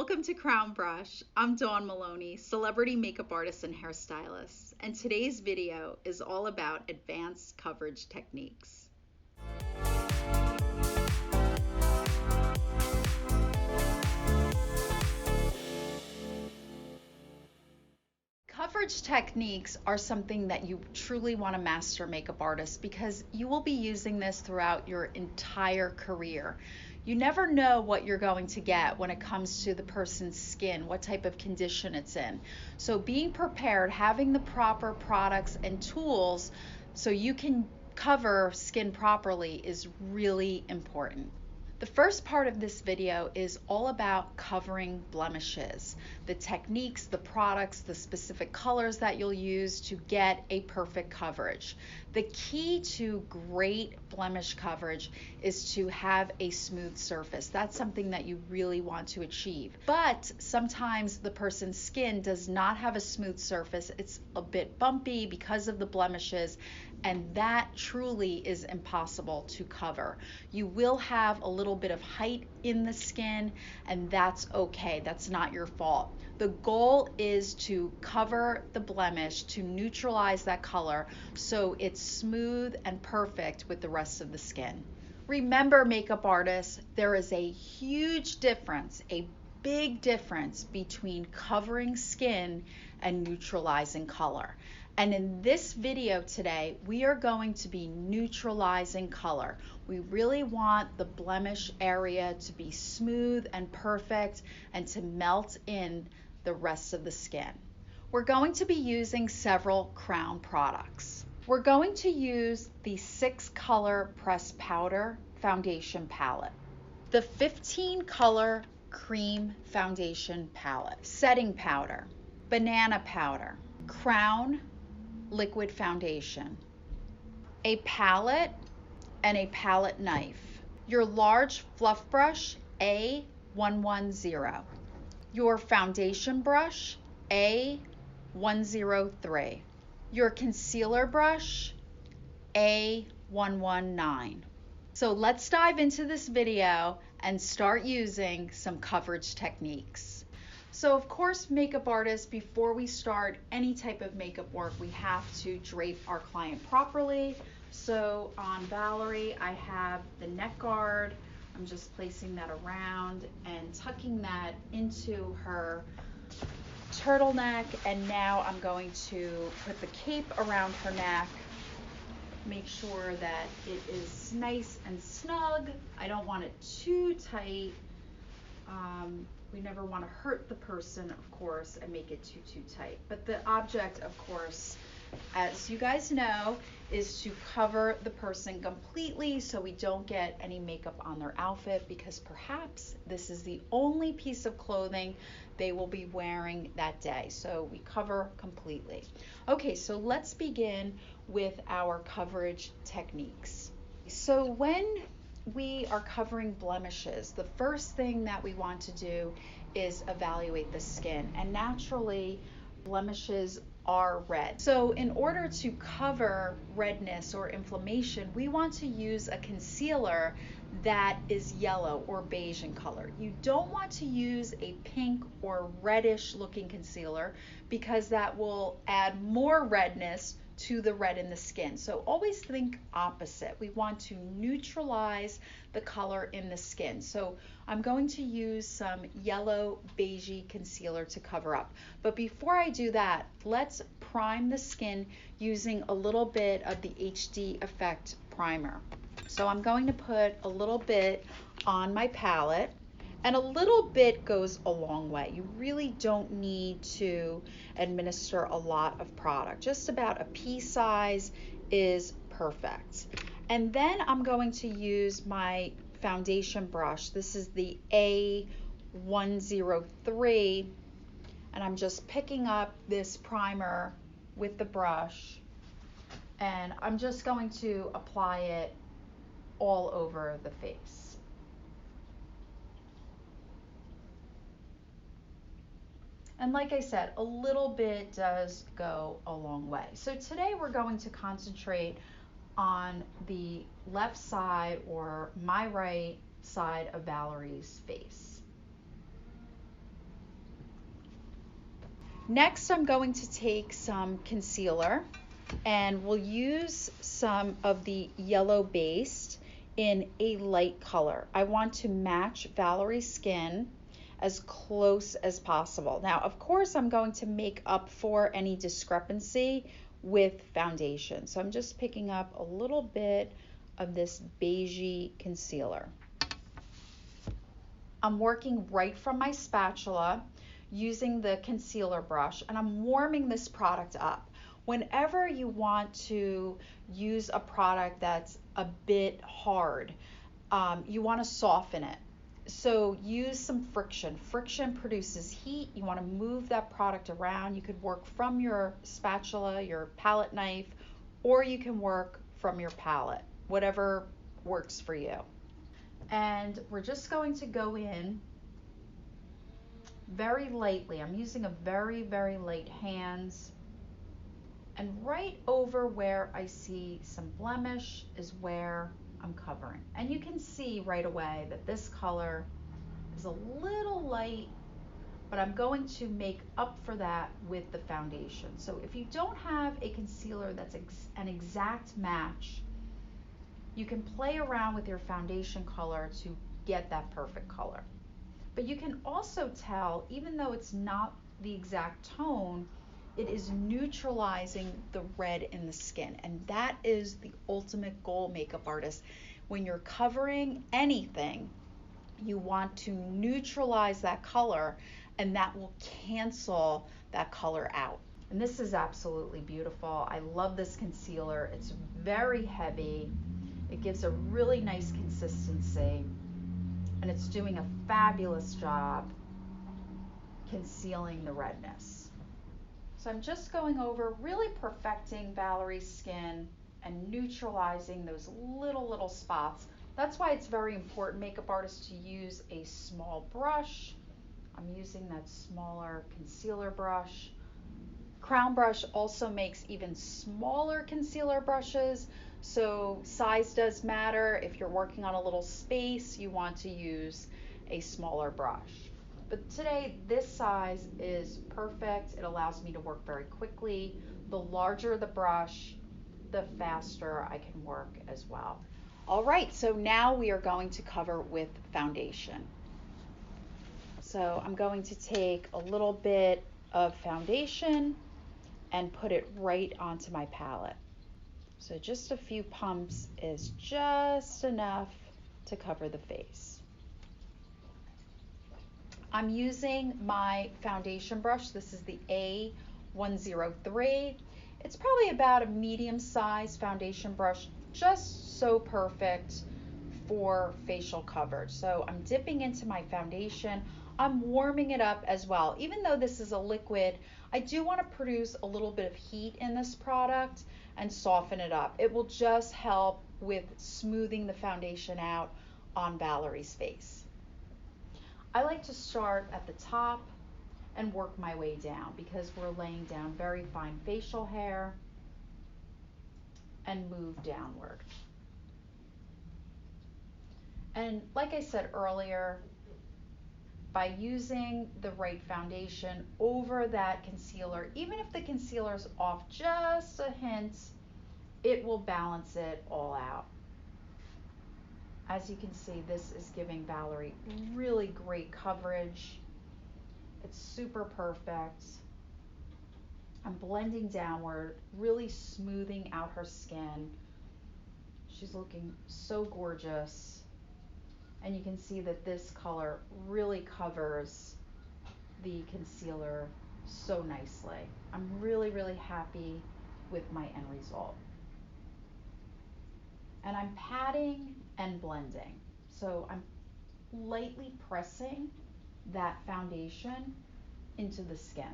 Welcome to Crown Brush. I'm Dawn Maloney, celebrity makeup artist and hairstylist, and today's video is all about advanced coverage techniques. Coverage techniques are something that you truly want to master, makeup artist, because you will be using this throughout your entire career. You never know what you're going to get when it comes to the person's skin, what type of condition it's in. So being prepared, having the proper products and tools so you can cover skin properly is really important. The first part of this video is all about covering blemishes, the techniques, the products, the specific colors that you'll use to get a perfect coverage. The key to great blemish coverage is to have a smooth surface. That's something that you really want to achieve. But sometimes the person's skin does not have a smooth surface. It's a bit bumpy because of the blemishes, and that truly is impossible to cover. You will have a little bit of height in the skin, and that's okay. That's not your fault. The goal is to cover the blemish, to neutralize that color so it's smooth and perfect with the rest of the skin. Remember, makeup artists, there is a huge difference, a big difference between covering skin and neutralizing color. And in this video today, we are going to be neutralizing color. We really want the blemish area to be smooth and perfect and to melt in the rest of the skin. We're going to be using several Crown products. We're going to use the 6-color pressed powder foundation palette, the 15-color cream foundation palette, setting powder, banana powder, Crown liquid foundation, a palette and a palette knife, your large fluff brush A110, your foundation brush A103, your concealer brush A119. So let's dive into this video and start using some coverage techniques. So of course, makeup artists, before we start any type of makeup work, we have to drape our client properly. So on Valerie, I have the neck guard. I'm just placing that around and tucking that into her turtleneck. And now I'm going to put the cape around her neck. Make sure that it is nice and snug. I don't want it too tight. We never want to hurt the person, of course, and make it too tight. But the object, of course, as you guys know, is to cover the person completely so we don't get any makeup on their outfit, because perhaps this is the only piece of clothing they will be wearing that day. So we cover completely. Okay, so let's begin with our coverage techniques. So when we are covering blemishes, the first thing that we want to do is evaluate the skin, and naturally blemishes are red. So in order to cover redness or inflammation, we want to use a concealer that is yellow or beige in color. You don't want to use a pink or reddish looking concealer, because that will add more redness to the red in the skin. So always think opposite. We want to neutralize the color in the skin. So I'm going to use some yellow beigey concealer to cover up. But before I do that, let's prime the skin using a little bit of the HD Effect primer. So I'm going to put a little bit on my palette, and a little bit goes a long way. You really don't need to administer a lot of product. Just about a pea size is perfect. And then I'm going to use my foundation brush. This is the A103, and I'm just picking up this primer with the brush, and I'm just going to apply it all over the face. And like I said, a little bit does go a long way. So today we're going to concentrate on the left side, or my right side, of Valerie's face. Next, I'm going to take some concealer, and we'll use some of the yellow based in a light color. I want to match Valerie's skin as close as possible. Now, of course, I'm going to make up for any discrepancy with foundation. So I'm just picking up a little bit of this beigey concealer. I'm working right from my spatula using the concealer brush, and I'm warming this product up. Whenever you want to use a product that's a bit hard, you want to soften it. So use some friction. Friction produces heat. You want to move that product around. You could work from your spatula, your palette knife, or you can work from your palette, whatever works for you. And we're just going to go in very lightly. I'm using a very, very light hands. And right over where I see some blemish is where I'm covering. And you can see right away that this color is a little light, but I'm going to make up for that with the foundation. So if you don't have a concealer that's an exact match, you can play around with your foundation color to get that perfect color. But you can also tell, even though it's not the exact tone, it is neutralizing the red in the skin. And that is the ultimate goal, makeup artists. When you're covering anything, you want to neutralize that color, and that will cancel that color out. And this is absolutely beautiful. I love this concealer. It's very heavy. It gives a really nice consistency, and it's doing a fabulous job concealing the redness. So I'm just going over, really perfecting Valerie's skin and neutralizing those little spots. That's why it's very important, makeup artists, to use a small brush. I'm using that smaller concealer brush. Crown Brush also makes even smaller concealer brushes, so size does matter. If you're working on a little space, you want to use a smaller brush. But today, this size is perfect. It allows me to work very quickly. The larger the brush, the faster I can work as well. All right, so now we are going to cover with foundation. So I'm going to take a little bit of foundation and put it right onto my palette. So just a few pumps is just enough to cover the face. I'm using my foundation brush. This is the A103. It's probably about a medium-sized foundation brush, just so perfect for facial coverage. So I'm dipping into my foundation. I'm warming it up as well. Even though this is a liquid, I do want to produce a little bit of heat in this product and soften it up. It will just help with smoothing the foundation out on Valerie's face. I like to start at the top and work my way down because we're laying down very fine facial hair, and move downward. And like I said earlier, by using the right foundation over that concealer, even if the concealer is off just a hint, it will balance it all out. As you can see, this is giving Valerie really great coverage. It's super perfect. I'm blending downward, really smoothing out her skin. She's looking so gorgeous. And you can see that this color really covers the concealer so nicely. I'm really, really happy with my end result. And I'm patting and blending. So I'm lightly pressing that foundation into the skin.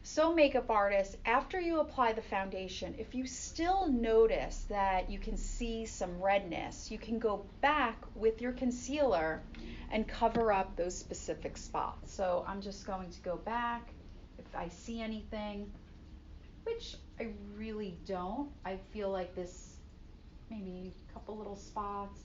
So makeup artists, after you apply the foundation, if you still notice that you can see some redness, you can go back with your concealer and cover up those specific spots. So I'm just going to go back. If I see anything, which I really don't, I feel like this maybe a couple little spots.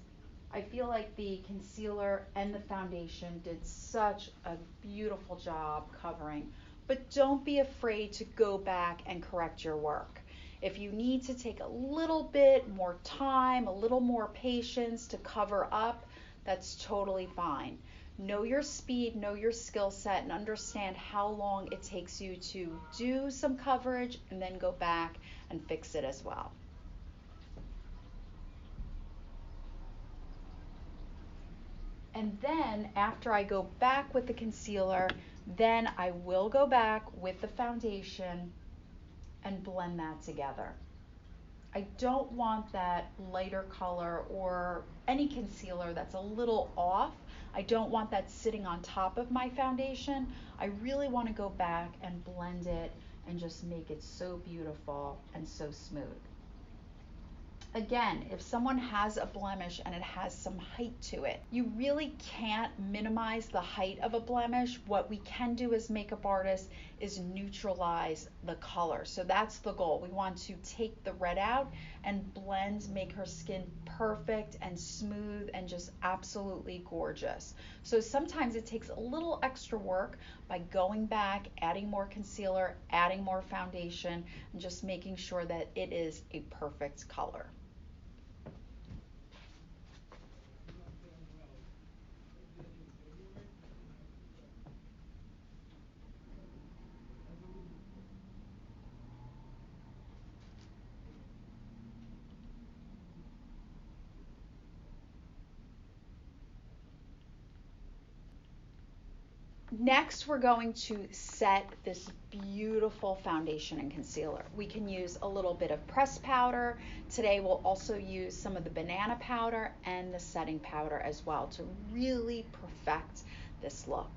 I feel like the concealer and the foundation did such a beautiful job covering, but don't be afraid to go back and correct your work. If you need to take a little bit more time, a little more patience to cover up, that's totally fine. Know your speed, know your skill set, and understand how long it takes you to do some coverage and then go back and fix it as well. And then after I go back with the concealer, then I will go back with the foundation and blend that together. I don't want that lighter color or any concealer that's a little off. I don't want that sitting on top of my foundation. I really want to go back and blend it and just make it so beautiful and so smooth. Again, if someone has a blemish and it has some height to it, you really can't minimize the height of a blemish. What we can do as makeup artists is neutralize the color. So that's the goal. We want to take the red out and blend, make her skin perfect and smooth and just absolutely gorgeous. So sometimes it takes a little extra work by going back, adding more concealer, adding more foundation, and just making sure that it is a perfect color. Next, we're going to set this beautiful foundation and concealer. We can use a little bit of pressed powder. Today, we'll also use some of the banana powder and the setting powder as well to really perfect this look.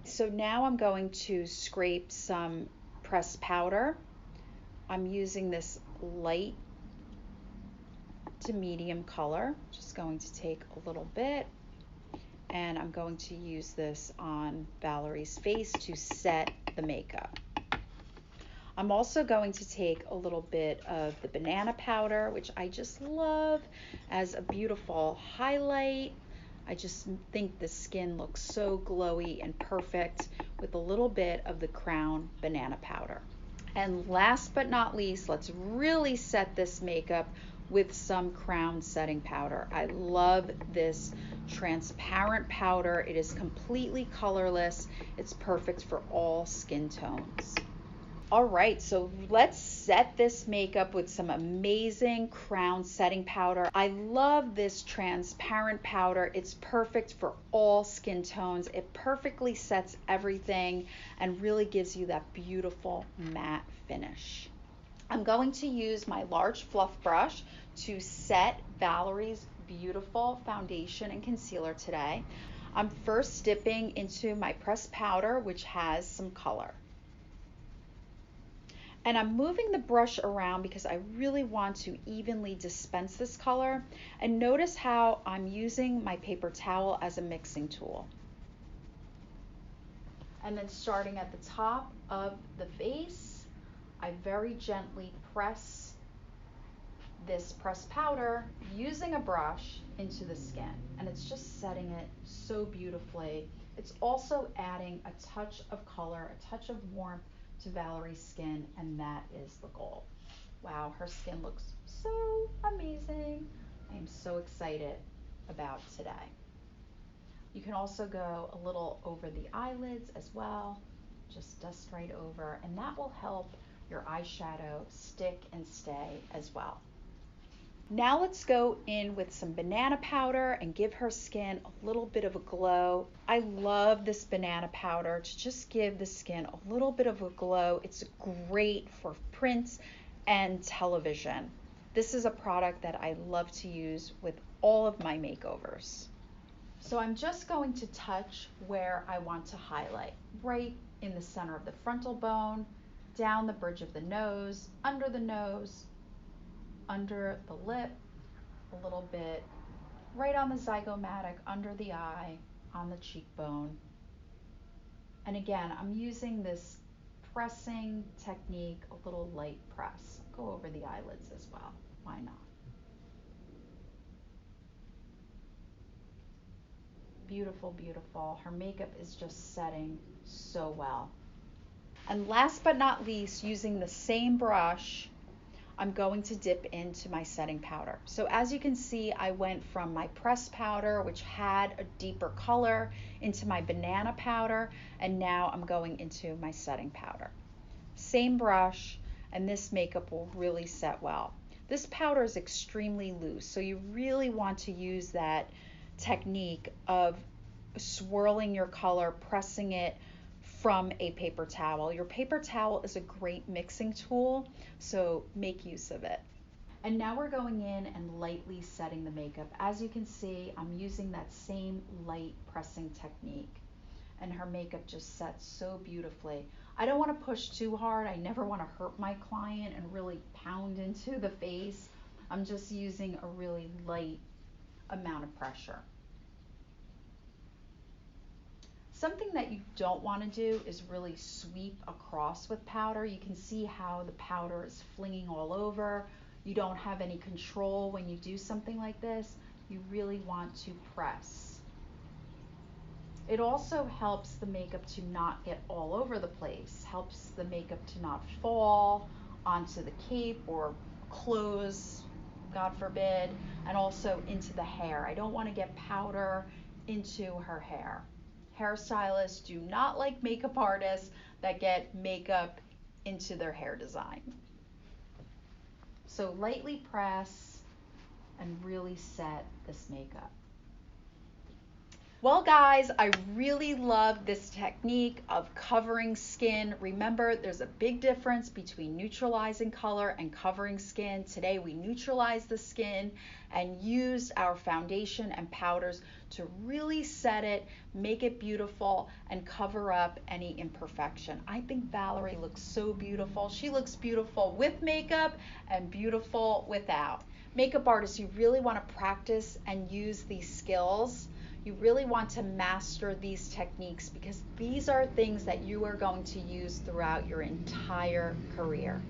So now I'm going to scrape some pressed powder. I'm using this light to medium color. Just going to take a little bit, and I'm going to use this on Valerie's face to set the makeup. I'm also going to take a little bit of the banana powder, which I just love as a beautiful highlight. I just think the skin looks so glowy and perfect with a little bit of the Crown banana powder. And last but not least, let's really set this makeup with some Crown setting powder. I love this transparent powder. It is completely colorless. It's perfect for all skin tones. All right, so let's set this makeup with some amazing Crown setting powder. I love this transparent powder. It's perfect for all skin tones. It perfectly sets everything and really gives you that beautiful matte finish. I'm going to use my large fluff brush to set Valerie's beautiful foundation and concealer today. I'm first dipping into my pressed powder, which has some color. And I'm moving the brush around because I really want to evenly dispense this color. And notice how I'm using my paper towel as a mixing tool. And then starting at the top of the face, I very gently press this pressed powder using a brush into the skin. And it's just setting it so beautifully. It's also adding a touch of color, a touch of warmth to Valerie's skin, and that is the goal. Wow, her skin looks so amazing. I am so excited about today. You can also go a little over the eyelids as well, just dust right over, and that will help your eyeshadow stick and stay as well. Now let's go in with some banana powder and give her skin a little bit of a glow. I love this banana powder to just give the skin a little bit of a glow. It's great for prints and television. This is a product that I love to use with all of my makeovers. So I'm just going to touch where I want to highlight, right in the center of the frontal bone, down the bridge of the nose, under the nose, under the lip, a little bit, right on the zygomatic, under the eye, on the cheekbone. And again, I'm using this pressing technique, a little light press. Go over the eyelids as well, why not? Beautiful, beautiful. Her makeup is just setting so well. And last but not least, using the same brush, I'm going to dip into my setting powder. So as you can see, I went from my pressed powder, which had a deeper color, into my banana powder, and now I'm going into my setting powder. Same brush, and this makeup will really set well. This powder is extremely loose, so you really want to use that technique of swirling your color, pressing it from a paper towel. Your paper towel is a great mixing tool, so make use of it. And now we're going in and lightly setting the makeup. As you can see, I'm using that same light pressing technique, and her makeup just sets so beautifully. I don't want to push too hard. I never want to hurt my client and really pound into the face. I'm just using a really light amount of pressure. Something that you don't want to do is really sweep across with powder. You can see how the powder is flinging all over. You don't have any control when you do something like this. You really want to press. It also helps the makeup to not get all over the place, helps the makeup to not fall onto the cape or clothes, God forbid, and also into the hair. I don't want to get powder into her hair. Hairstylists do not like makeup artists that get makeup into their hair design. So lightly press and really set this makeup. Well guys, I really love this technique of covering skin. Remember, there's a big difference between neutralizing color and covering skin. Today we neutralized the skin and used our foundation and powders to really set it, make it beautiful, and cover up any imperfection. I think Valerie looks so beautiful. She looks beautiful with makeup and beautiful without. Makeup artists, you really want to practice and use these skills. You really want to master these techniques because these are things that you are going to use throughout your entire career.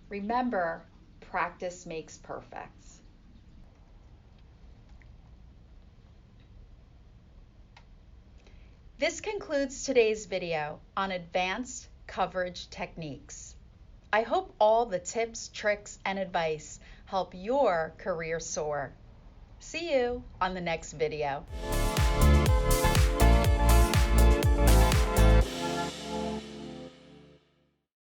Remember, practice makes perfect. This concludes today's video on advanced coverage techniques. I hope all the tips, tricks, and advice help your career soar. See you on the next video.